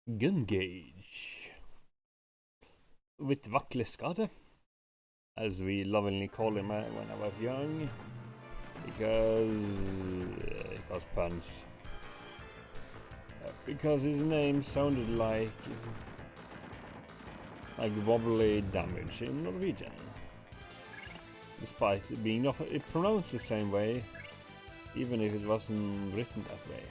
Gungage with Walke Skade, as we lovingly call him when I was young, because puns. Because his name sounded like wobbly damage in Norwegian, despite it being not pronounced the same way, even if it wasn't written that way.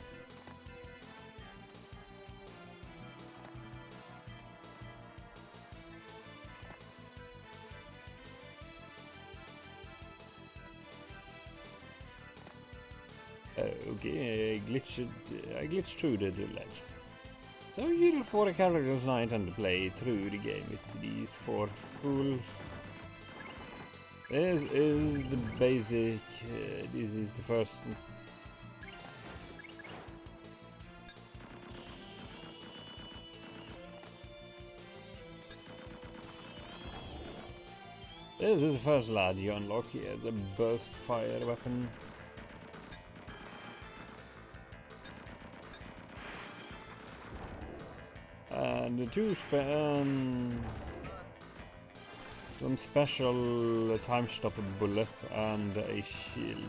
Okay, I glitched through the ledge. So you for a characters I intend to play through the game with these four fools. This is the basic, this is the first. This is the first lad you unlock. He has a burst fire weapon. And some special time stopper bullet and a shield.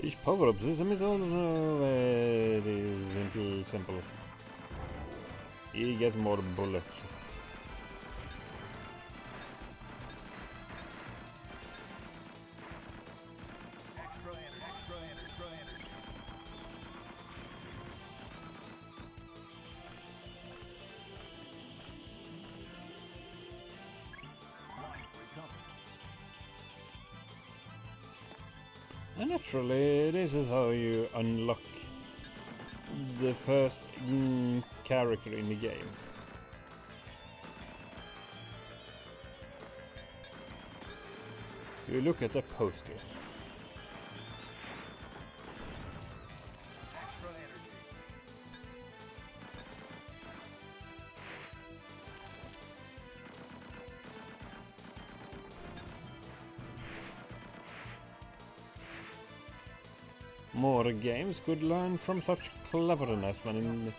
Each power-up system is also very simple. He gets more bullets. And naturally, this is how you unlock the first character in the game. You look at the poster. More games could learn from such cleverness when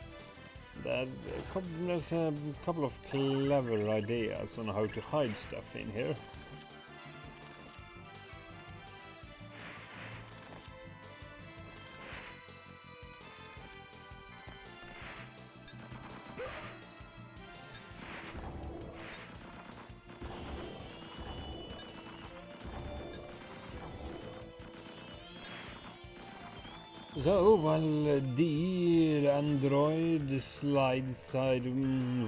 there's a couple of clever ideas on how to hide stuff in here. So while the android slide side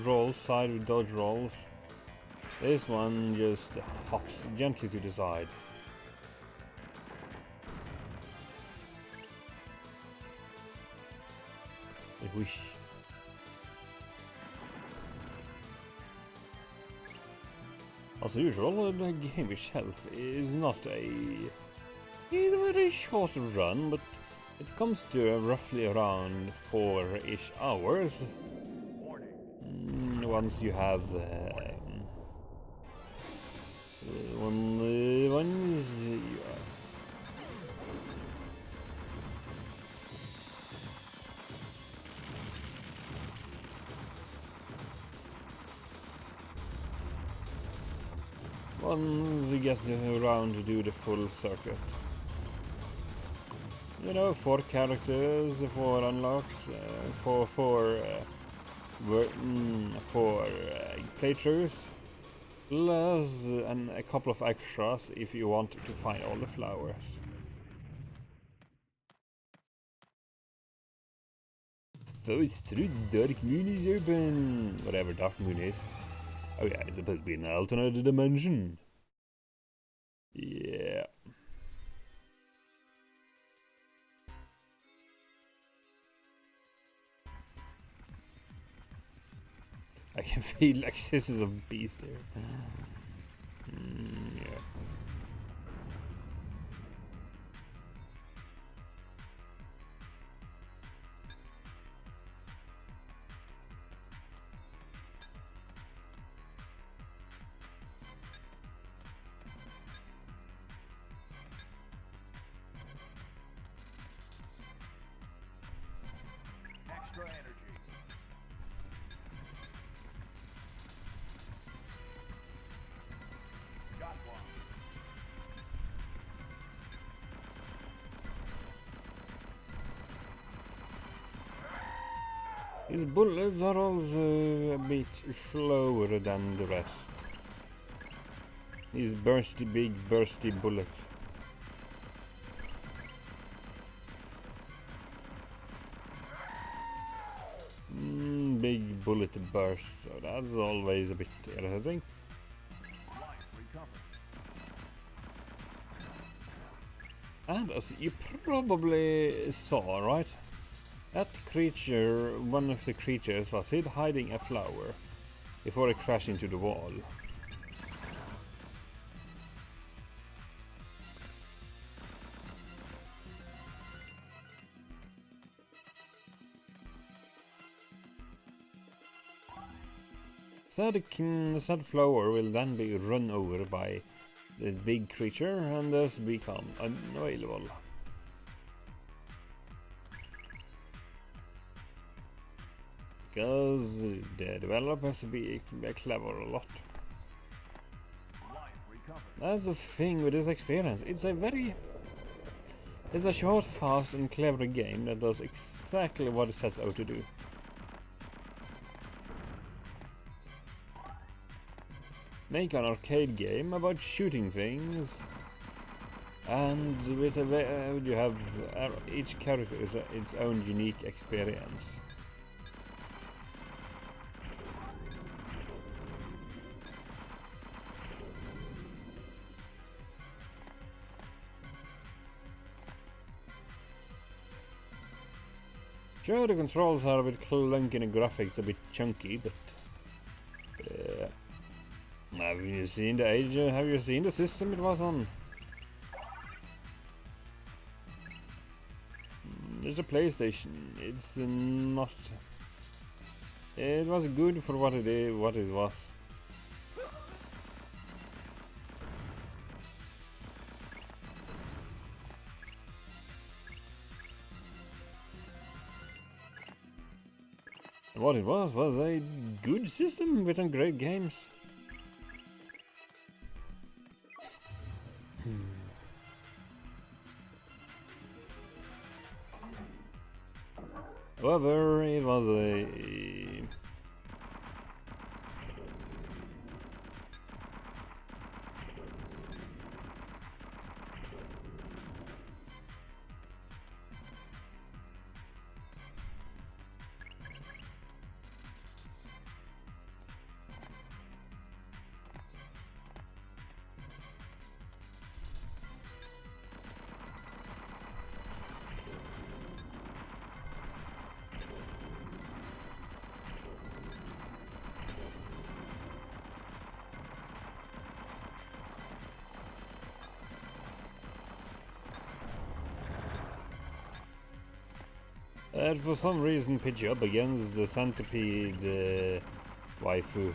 rolls side with dodge rolls, this one just hops gently to the side. I wish. As usual, the game itself is not it's a very short run, but it comes to roughly around 4-ish hours. Once you have once you get around to do the full circuit. You know, 4 characters, 4 unlocks, for playthroughs, plus a couple of extras if you want to find all the flowers. So it's true, Dark Moon is open. Whatever Dark Moon is. Oh yeah, it's supposed to be an alternate dimension. Yeah. I can feel like this is a beast here. Yeah. His bullets are also a bit slower than the rest. These big bursty bullets. Big bullet burst, so that's always a bit irritating. And as you probably saw, right? That creature, one of the creatures, was hiding a flower before it crashed into the wall. Said flower will then be run over by the big creature and thus become unavailable. Because the developers be clever a lot. That's the thing with this experience. It's a short, fast and clever game that does exactly what it sets out to do. Make an arcade game about shooting things, and with you have each character is its own unique experience. Sure, the controls are a bit clunky and the graphics a bit chunky, but have you seen the system it was on? It's a PlayStation. It's not. It was good for what it was. What it was a good system with some great games. However, it was a for some reason pitch up against the centipede waifu.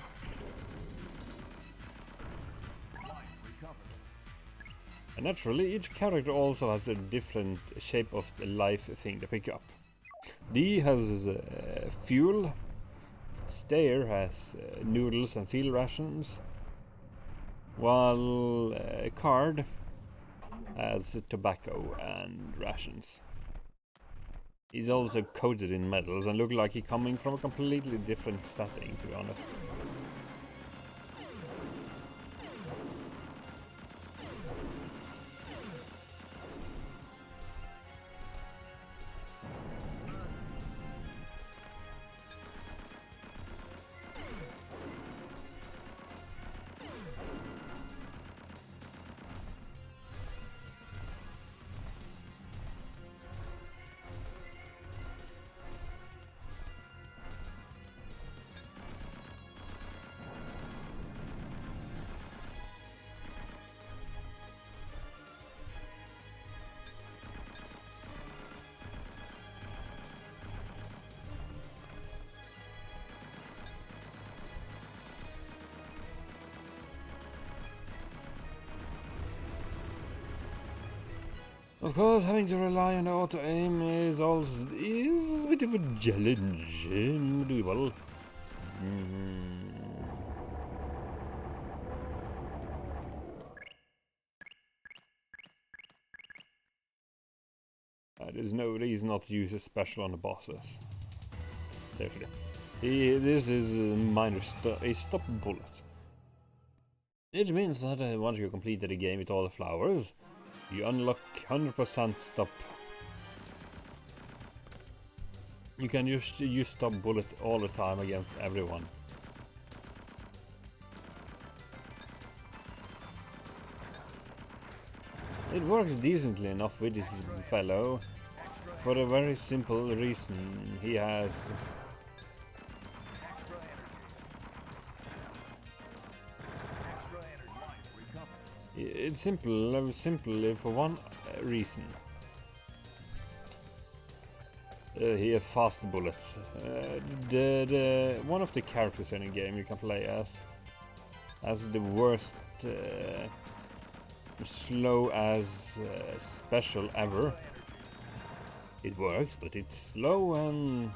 And naturally, each character also has a different shape of the life thing to pick up. D has fuel, Stair has noodles and field rations, while Card has tobacco and rations. He's also coated in metals and looks like he's coming from a completely different setting, to be honest. Of course, having to rely on the auto-aim is a bit of a challenge. Doable. There's no reason not to use a special on the bosses. bullets actually. This is a stop bullet. It means that once you complete the game with all the flowers, you unlock 100% stop. You can use stop bullet all the time against everyone. It works decently enough with this fellow, for a very simple reason. He has... It's simple for one reason. He has fast bullets. One of the characters in the game you can play as the worst slow as special ever. It works, but it's slow and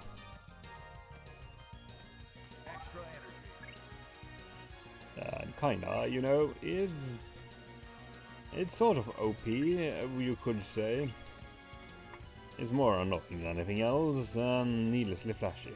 kinda, you know, it's sort of OP, you could say. It's more annoying than anything else and needlessly flashy.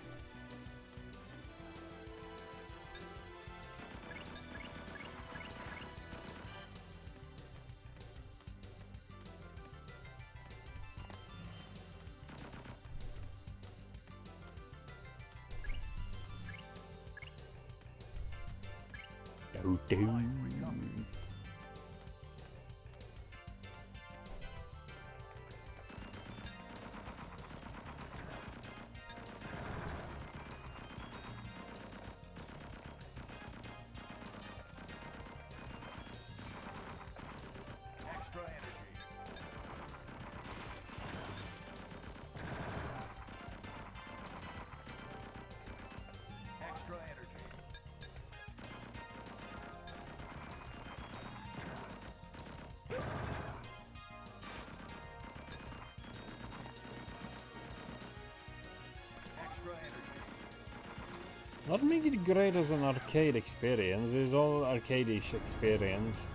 What makes it great as an arcade experience is all arcade-ish experience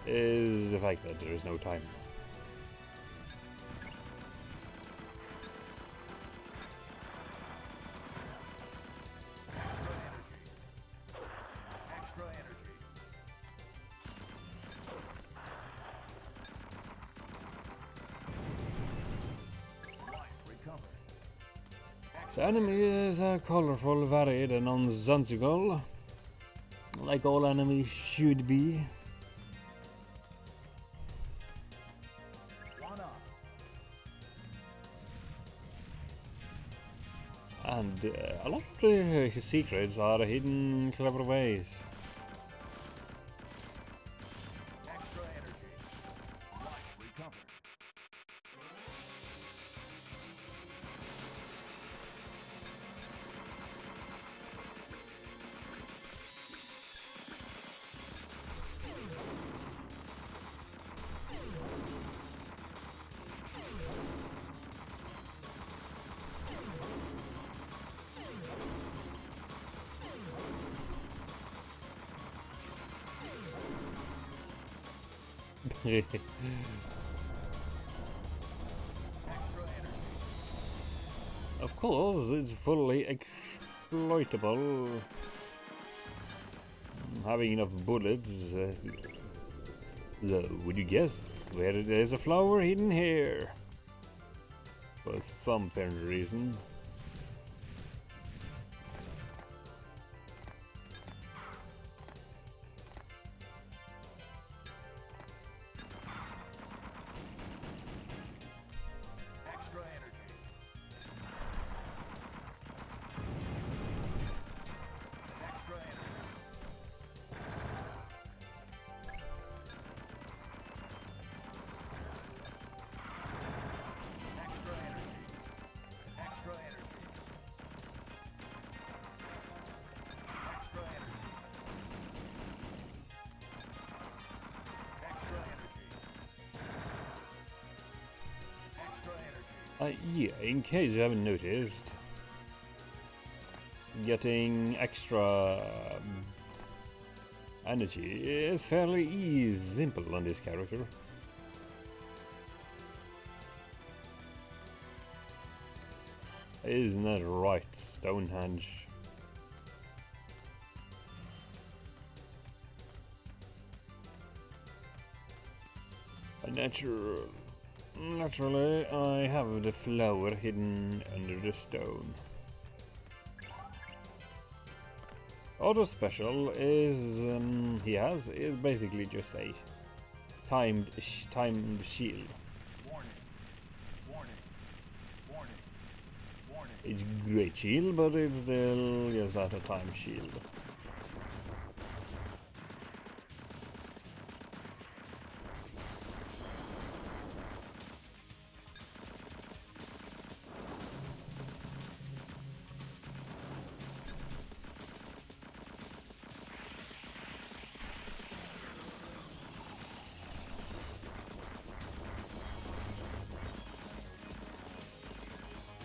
is the fact that there is no time. The enemies are colorful, varied and nonsensical, like all enemies should be. And a lot of the secrets are hidden in clever ways. Of course, it's fully exploitable. Having enough bullets. Would you guess where there's a flower hidden here? For some apparent reason. Yeah, in case you haven't noticed, getting extra energy is fairly simple on this character. Isn't that right, Stonehenge? Naturally, I have the flower hidden under the stone. Auto special is is basically just a timed shield. It's great shield, but it's still just at a time shield.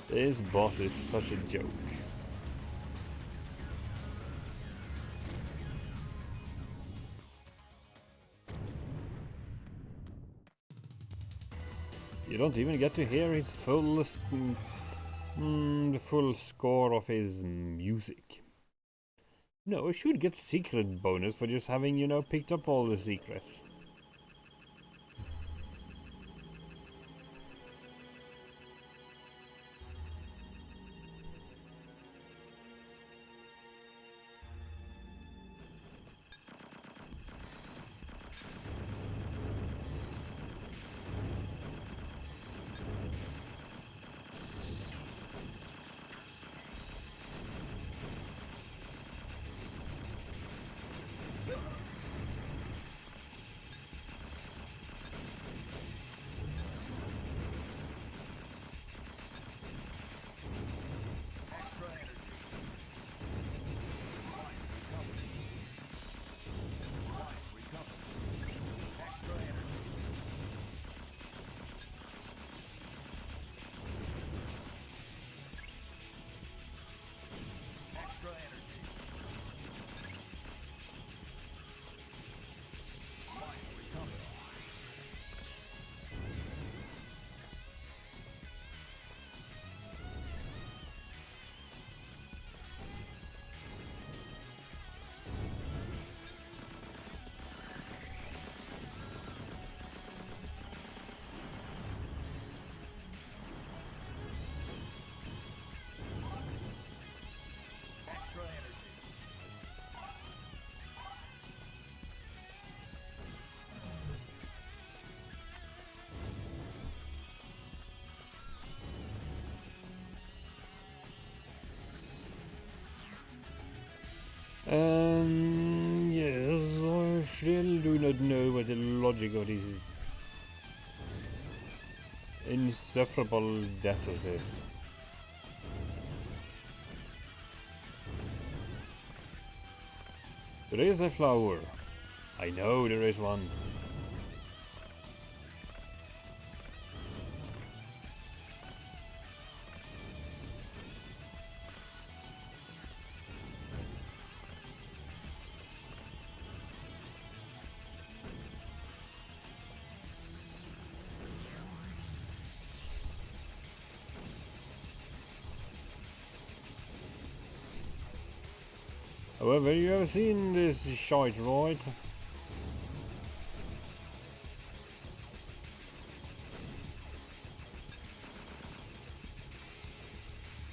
This boss is such a joke. You don't even get to hear his full the full score of his music. No, I should get secret bonus for just having, you know, picked up all the secrets. Yes, I still do not know what the logic of this insufferable desert is. There is a flower. I know there is one. However, you have seen this shite, right?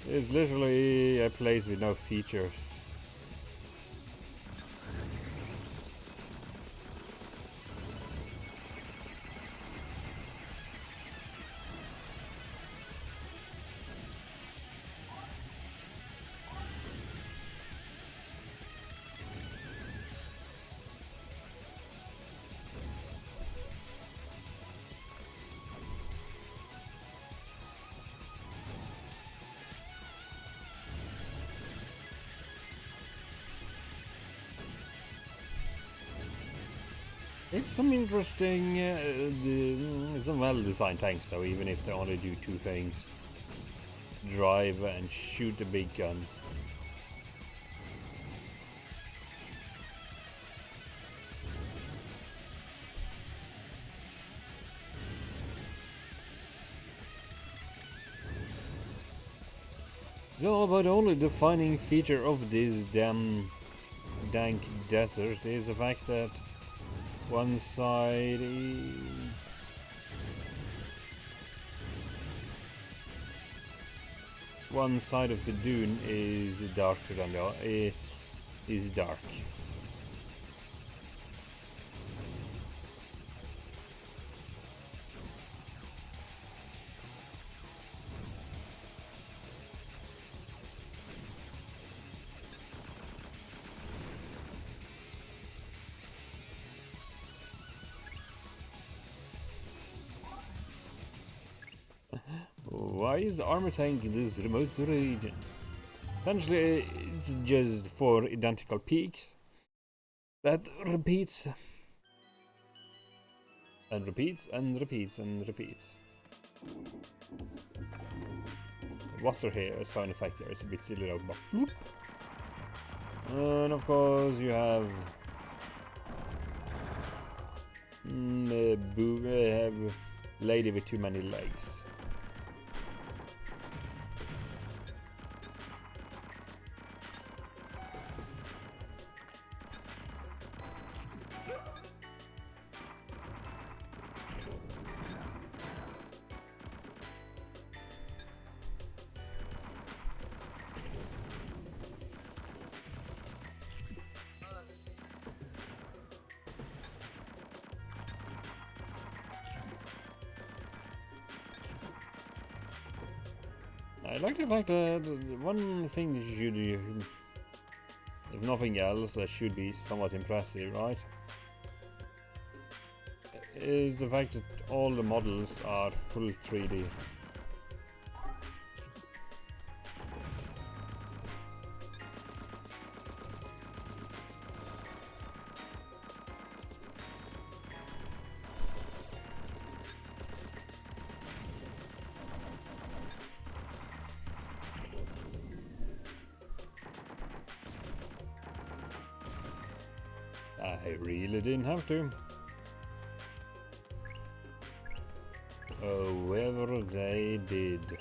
It's literally a place with no features. It's some interesting, some well-designed tanks though, even if they only do two things. Drive and shoot a big gun. So, but the only defining feature of this damn dank desert is the fact that one side of the dune is darker than the other. Is dark. Why is armor tank in this remote region? Essentially, it's just 4 identical peaks that repeats and repeats and repeats and repeats. The water here, sound effect here is a bit silly though, but bloop. And of course you have have lady with too many legs. I like the fact that one thing that you should do, if nothing else, that should be somewhat impressive, right? Is the fact that all the models are full 3D. I really didn't have to. However, they did.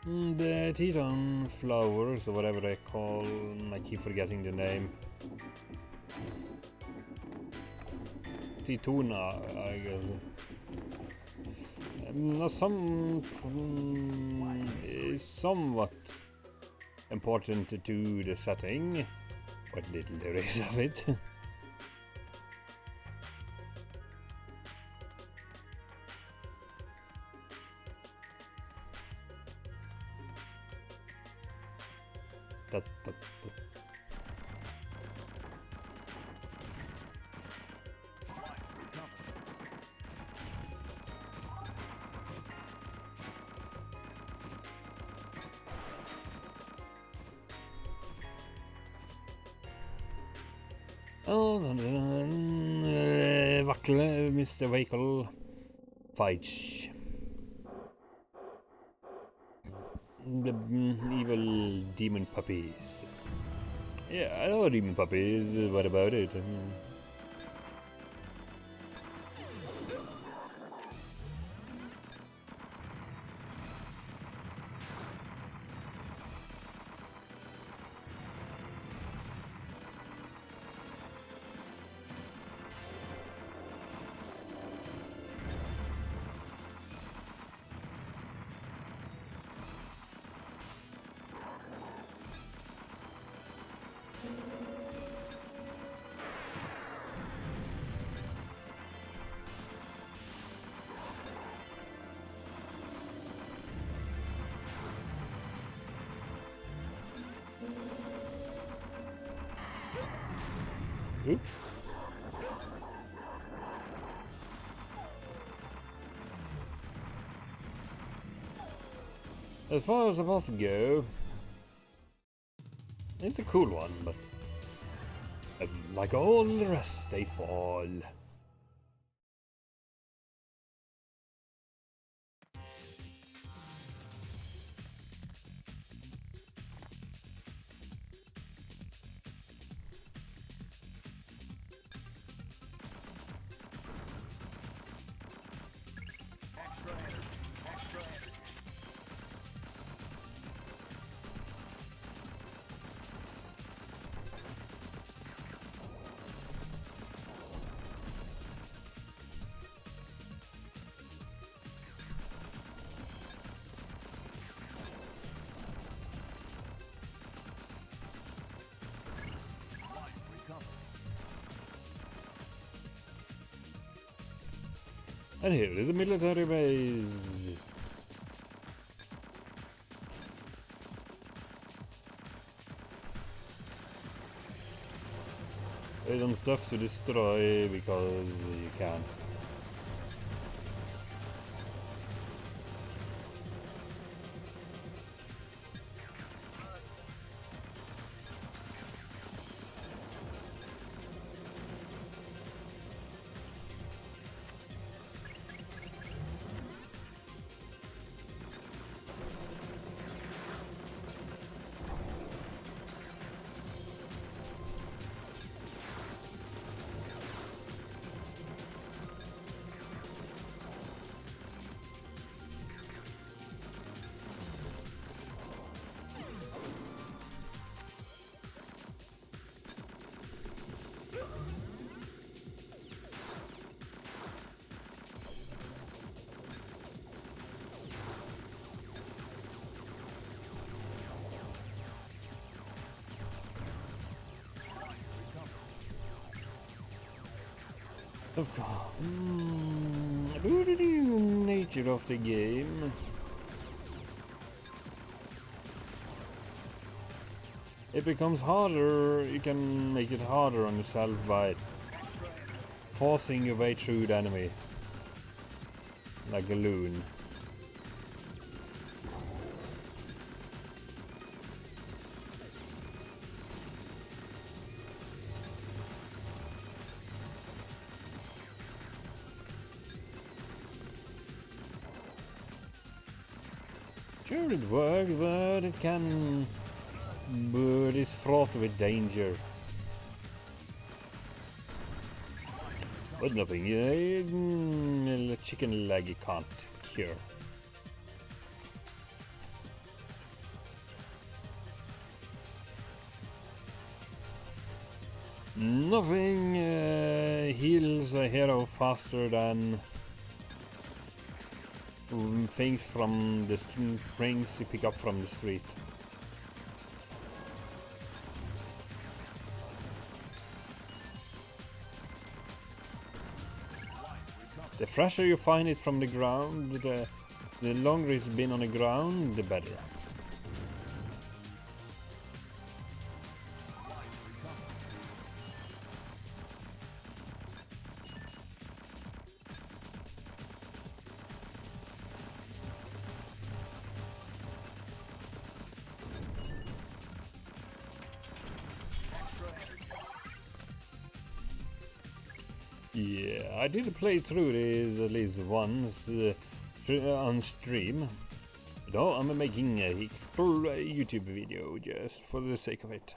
The Teton flowers, or whatever they call them, I keep forgetting the name. Tituna, I guess. Is somewhat important to the setting, what little there is of it. that. Vakle, Mr. Vehicle, fights. The evil demon puppies. Yeah, I know demon puppies, what about it? Oops. As far as the boss go, it's a cool one, but like all the rest, they fall. And here is a military base. Random stuff to destroy because you can. Of course. Nature of the game. It becomes harder. You can make it harder on yourself by forcing your way through the enemy. Like a loon. Sure, it works, but it's fraught with danger. But nothing, a chicken leg you can't cure. Nothing heals a hero faster than things from the things you pick up from the street. The fresher you find it from the ground, the longer it's been on the ground, the better. Yeah, I did play through this at least once on stream. Though I'm making a YouTube video just for the sake of it.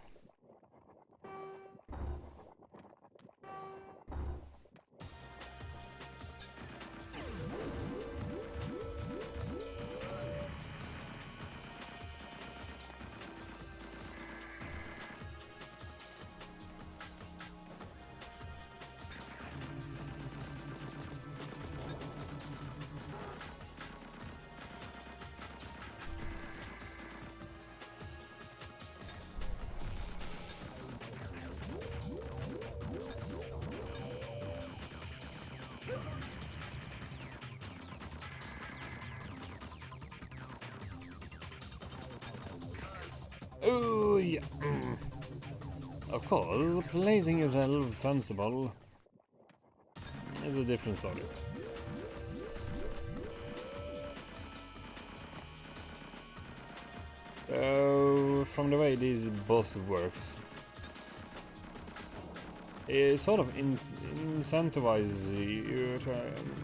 Of course, placing yourself sensible is a different story. So, from the way this boss works, it sort of incentivizes you to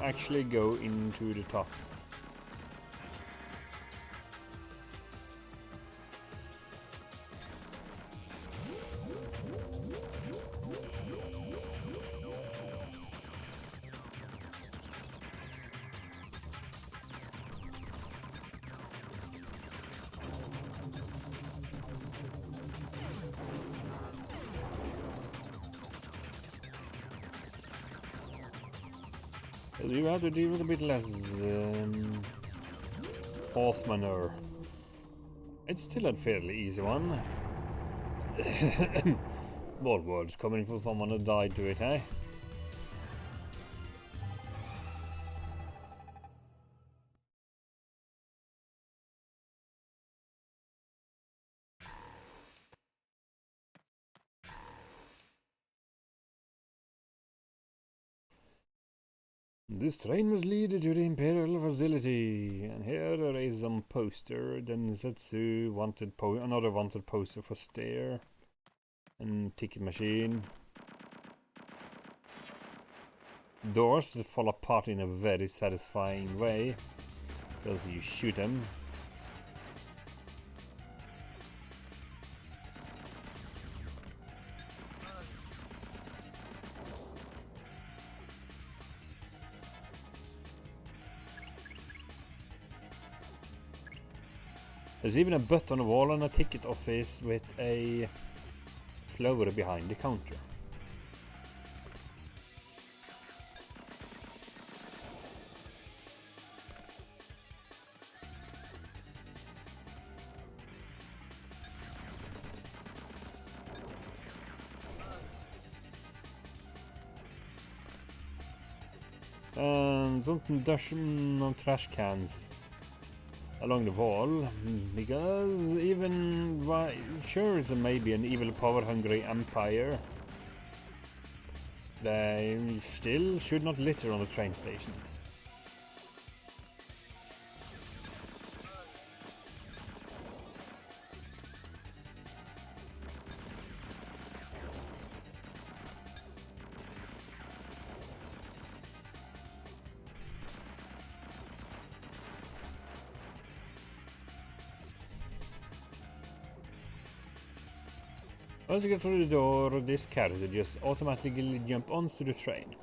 actually go into the top. You have to deal with a bit less horse manure. It's still a fairly easy one. More words coming for someone that died to it, eh? This train must lead to the Imperial facility, and here there is some poster. Densetsu wanted another wanted poster for stair and ticket machine. Doors that fall apart in a very satisfying way because you shoot them. There's even a button on the wall and a ticket office with a flower behind the counter. And some trash cans along the wall, because even sure it's maybe an evil power-hungry empire, they still should not litter on the train station. Once you get through the door, this character just automatically jump onto the train.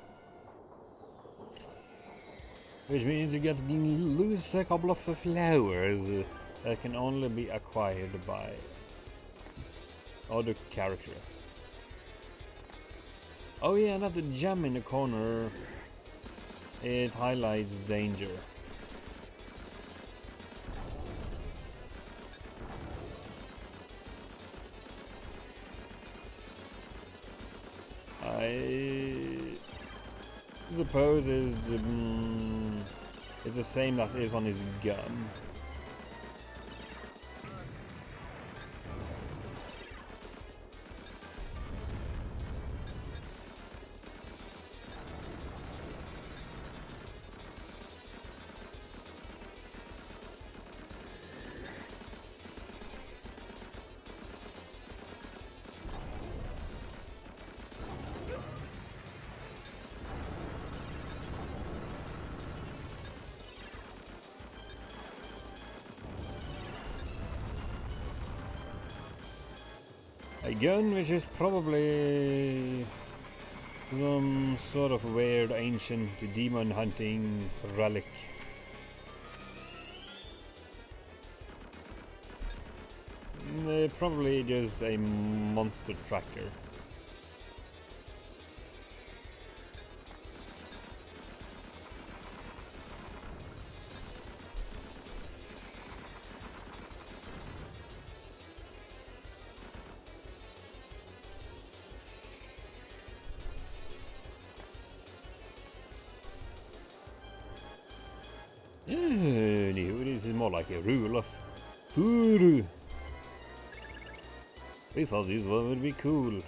Which means you get to lose a couple of flowers that can only be acquired by other characters. Oh yeah, and that gem in the corner, it highlights danger. I suppose it's the same that is on his gun. A gun which is probably some sort of weird ancient demon hunting relic. Probably just a monster tracker. This is more like a rule of Kuru. We thought this one would be cool.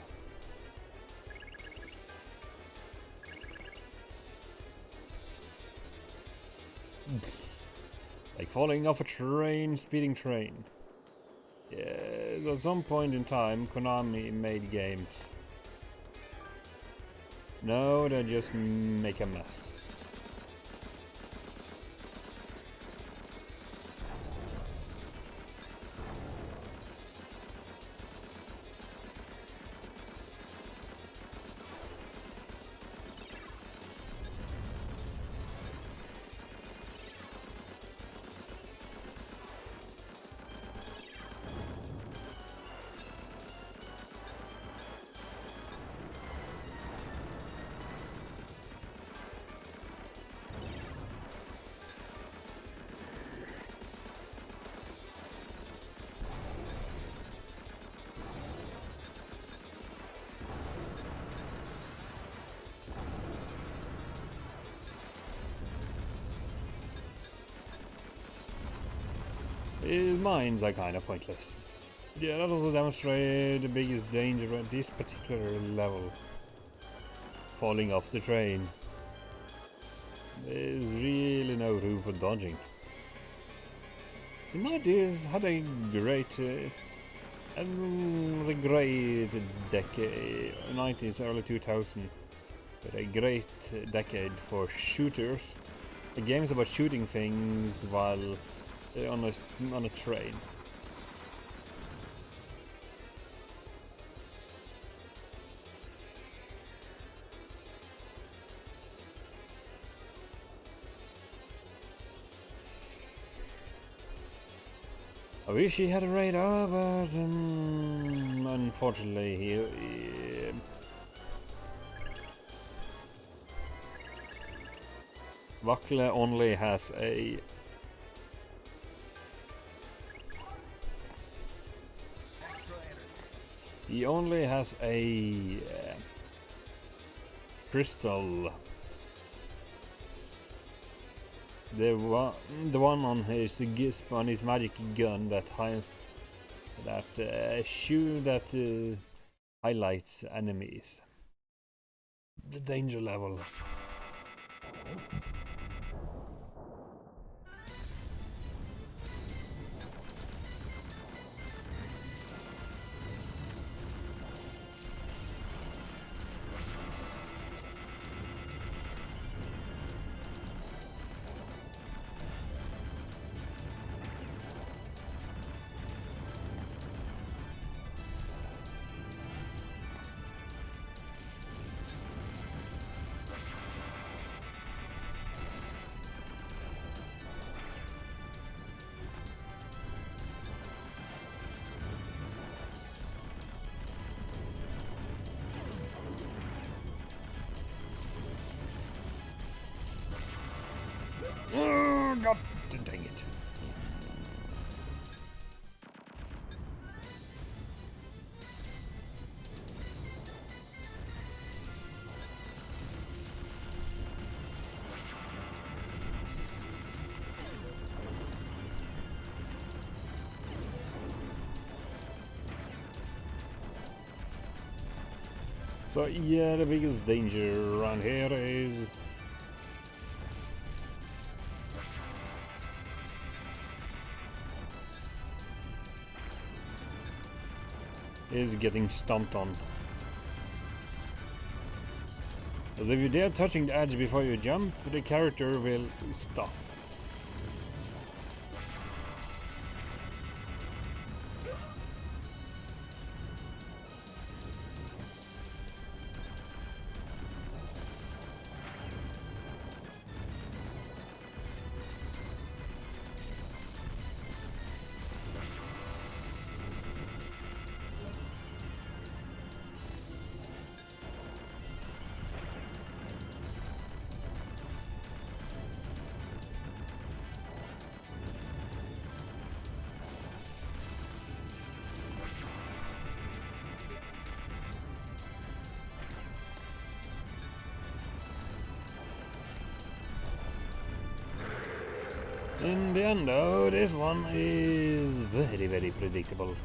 falling off a train, speeding train. Yeah, at some point in time, Konami made games. No, they just make a mess. His mines are kind of pointless. Yeah, that also demonstrates the biggest danger at this particular level. Falling off the train. There's really no room for dodging. The 90s had a great decade, 90s, early 2000s, but a great decade for shooters. The games about shooting things while on a train. I wish he had a radar, but unfortunately he Walke only has a crystal. The one on his gisp on his magic gun that highlights enemies. The danger level. Oh, God dang it. So yeah, the biggest danger around here is getting stomped on. Because if you dare touching the edge before you jump, the character will stop. In the end though, this one is very, very predictable.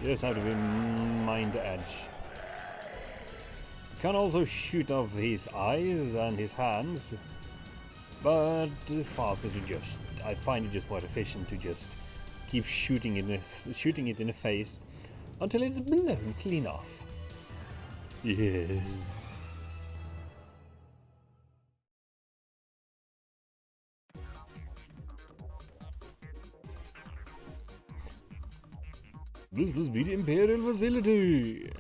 You just have to mind the edge. You can also shoot off his eyes and his hands. But it's faster to just... I find it just more efficient to just keep shooting it in the face until it's blown clean off. Yes. This must be the Imperial facility.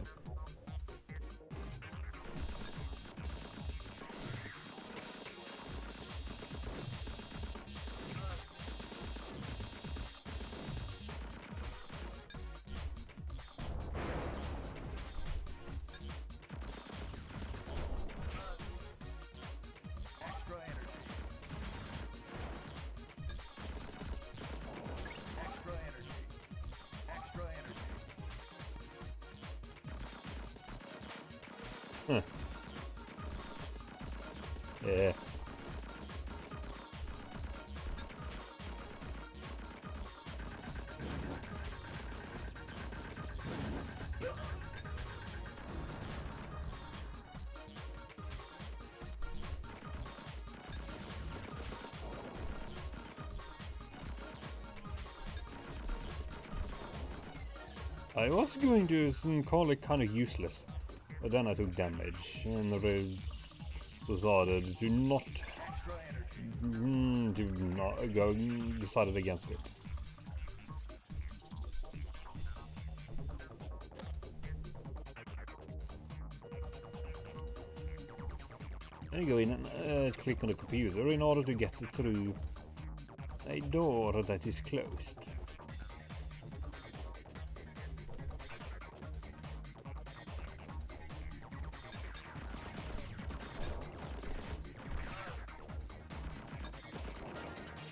Huh. Yeah. I was going to call it kind of useless, but then I took damage and decided to not go decided against it. And go in and click on the computer in order to get through a door that is closed.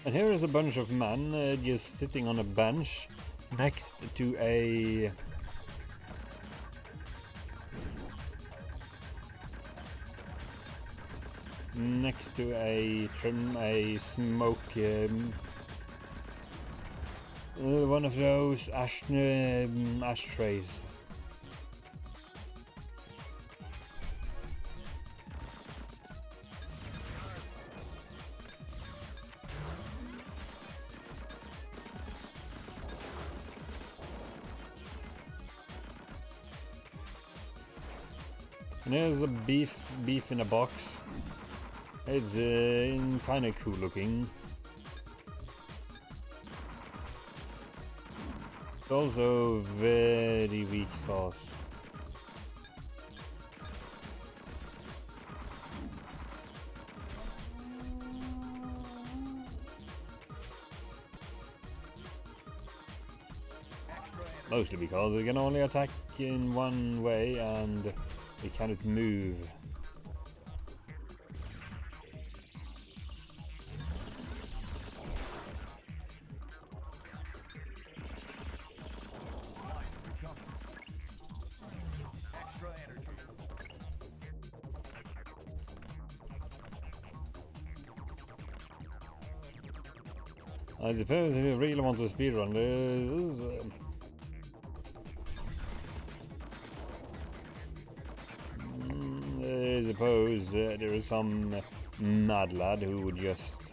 And here is a bunch of men just sitting on a bench next to a smoke one of those ashtrays. And here's a beef in a box. It's kind of cool looking. It's also very weak sauce. Mostly because they can only attack in one way and they cannot move. I suppose if you really want to speedrun this, I suppose there is some mad lad who would just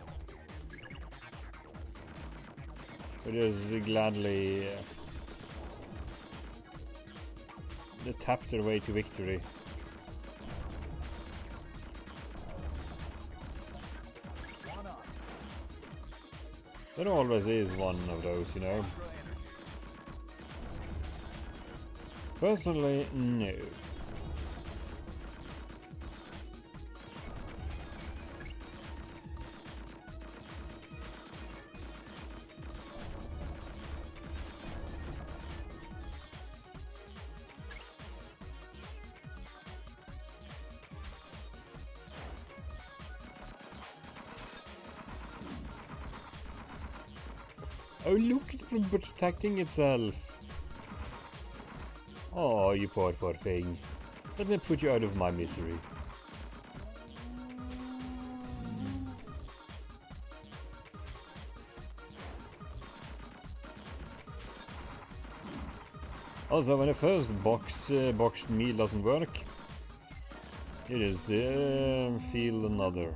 gladly tap their way to victory. There always is one of those, you know. Personally, no. Oh look, it's protecting itself. Oh, you poor thing. Let me put you out of my misery. Also, when the first boxed meal doesn't work, you just feel another.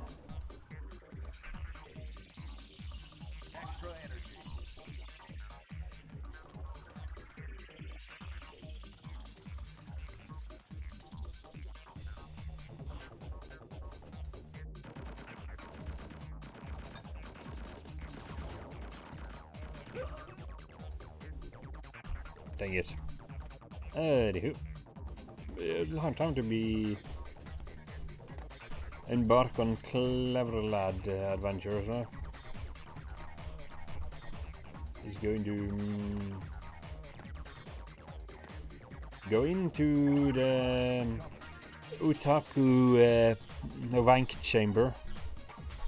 Dang it. Anywho. It'll have time to be... embark on clever lad adventures now. He's going to... go into the Otaku wank chamber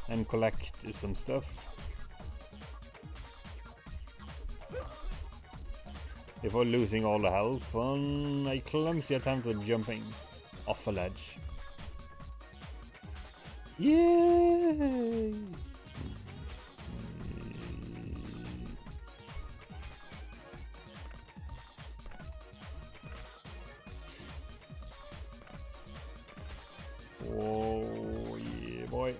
and collect some stuff before losing all the health on a clumsy attempt at jumping off a ledge. Yay! Oh yeah, boy.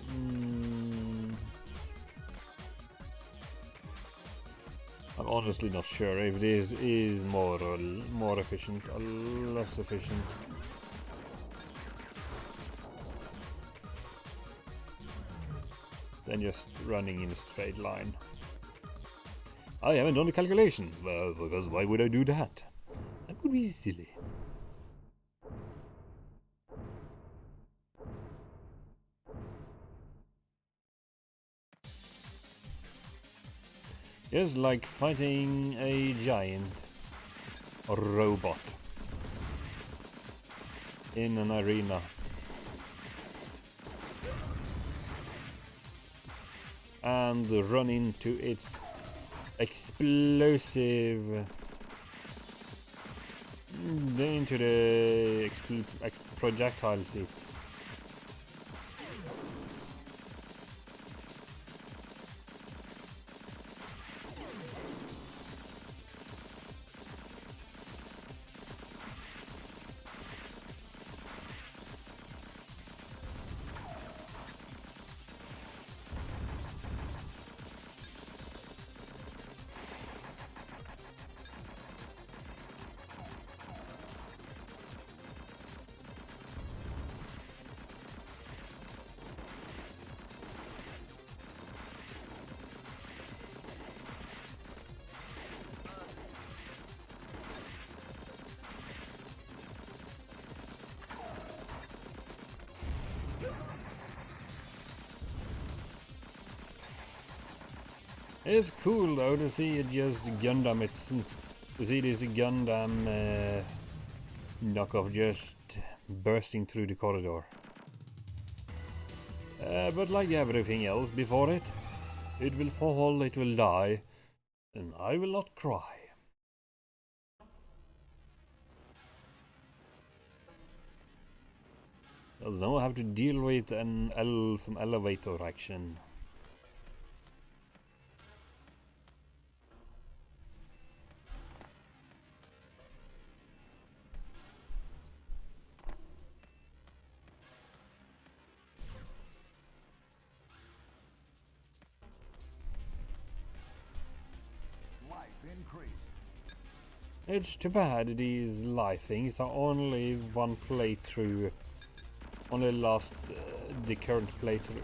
I'm honestly not sure if this is more efficient or less efficient. Than just running in a straight line. I haven't done the calculations. Well, because why would I do that? That would be silly. Just like fighting a giant or robot in an arena. And run into its explosive into the projectile seat. It's cool though to see it just Gundam. To see this Gundam knockoff just bursting through the corridor. But like everything else before it, it will fall, it will die, and I will not cry. Because now I have to deal with some elevator action. It's too bad these life things are only one playthrough, only last the current playthrough.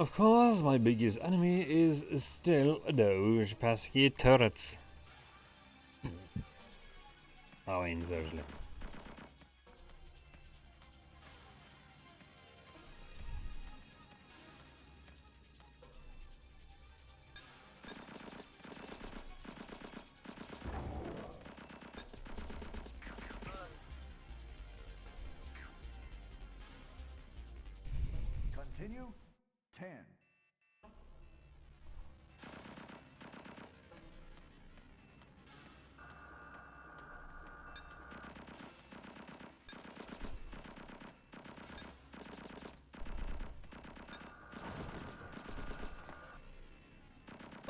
Of course, my biggest enemy is still those pesky turrets. I mean, seriously. Continue. 10,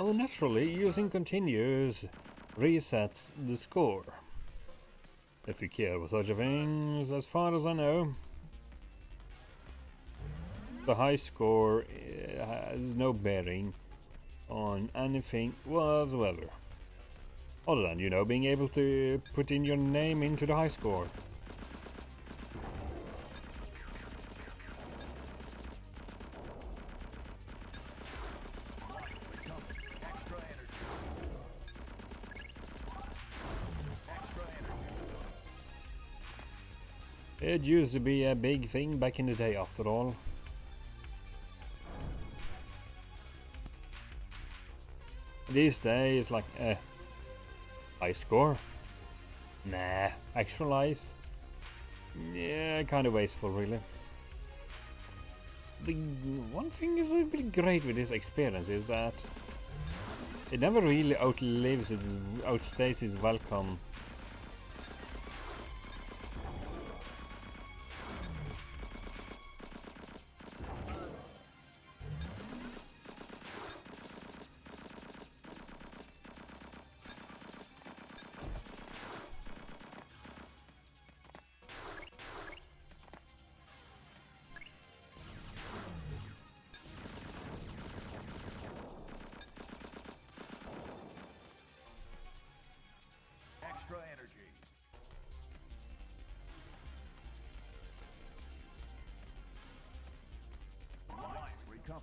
Oh, naturally, using continues resets the score. If you care for such a thing, as far as I know. The high score has no bearing on anything whatsoever. Other than, you know, being able to put in your name into the high score. It used to be a big thing back in the day, after all. These days, like, high score? Nah, extra lives? Yeah, kind of wasteful, really. The one thing is a bit great with this experience is that it never really outstays its welcome. Extra energy. Life recovered.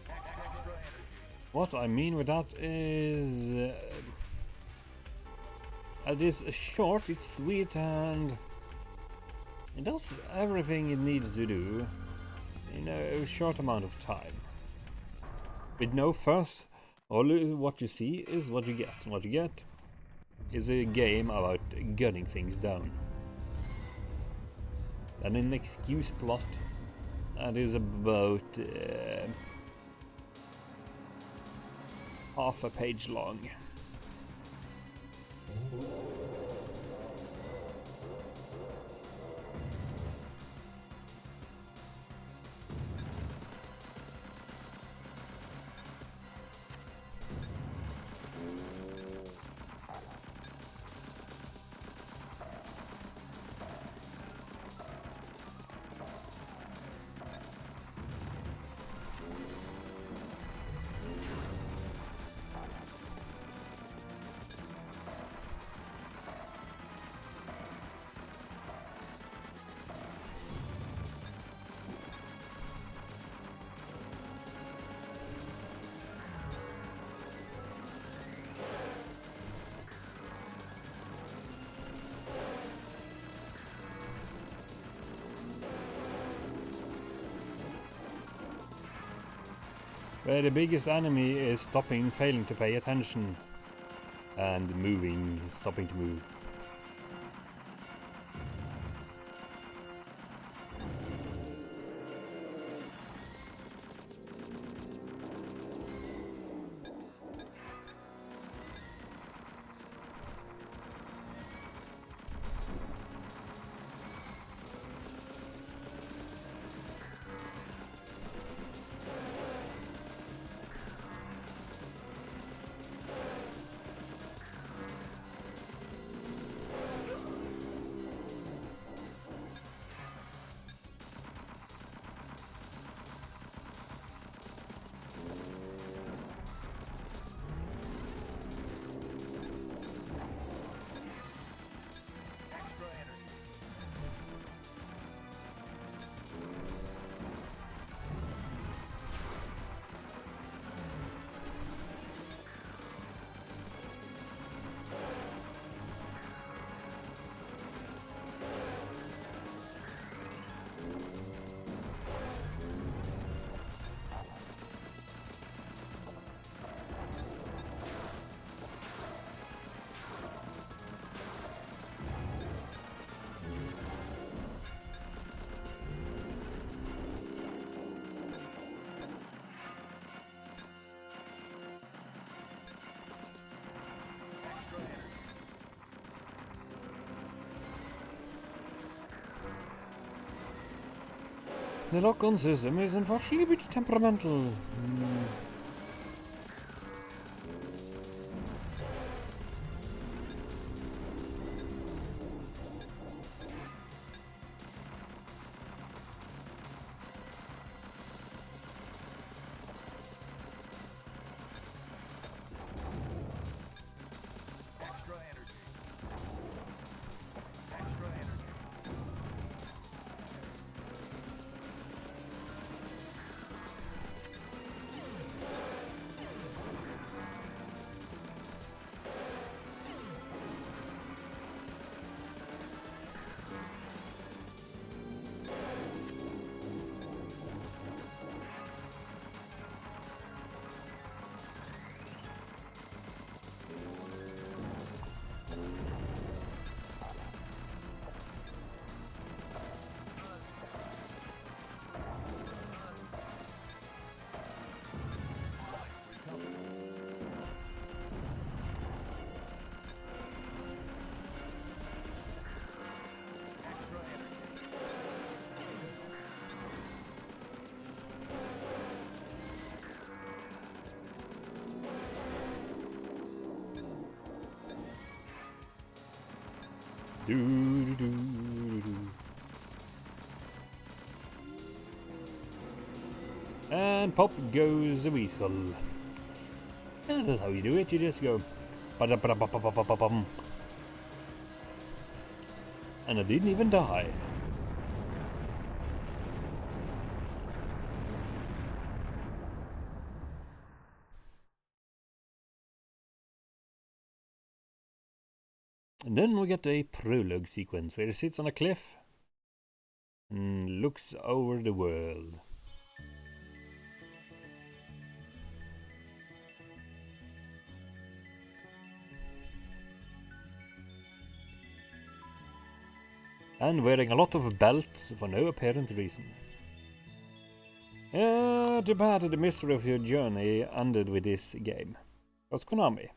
Extra energy. What I mean with that is it is short, it's sweet, and it does everything it needs to do in a short amount of time. With no fuss, all what you see is what you get. What you get is a game about gunning things down. And an excuse plot that is about half a page long. Where the biggest enemy is failing to pay attention, and stopping to move. The lock-on system is unfortunately a bit temperamental. Extra energy. Extra energy. And pop goes the weasel. That's how you do it, you just go ba-da-ba-da-ba-ba-ba-ba-bum. And I didn't even die. And then we get a prologue sequence where he sits on a cliff and looks over the world. And wearing a lot of belts for no apparent reason. Too bad the mystery of your journey ended with this game. That's Konami.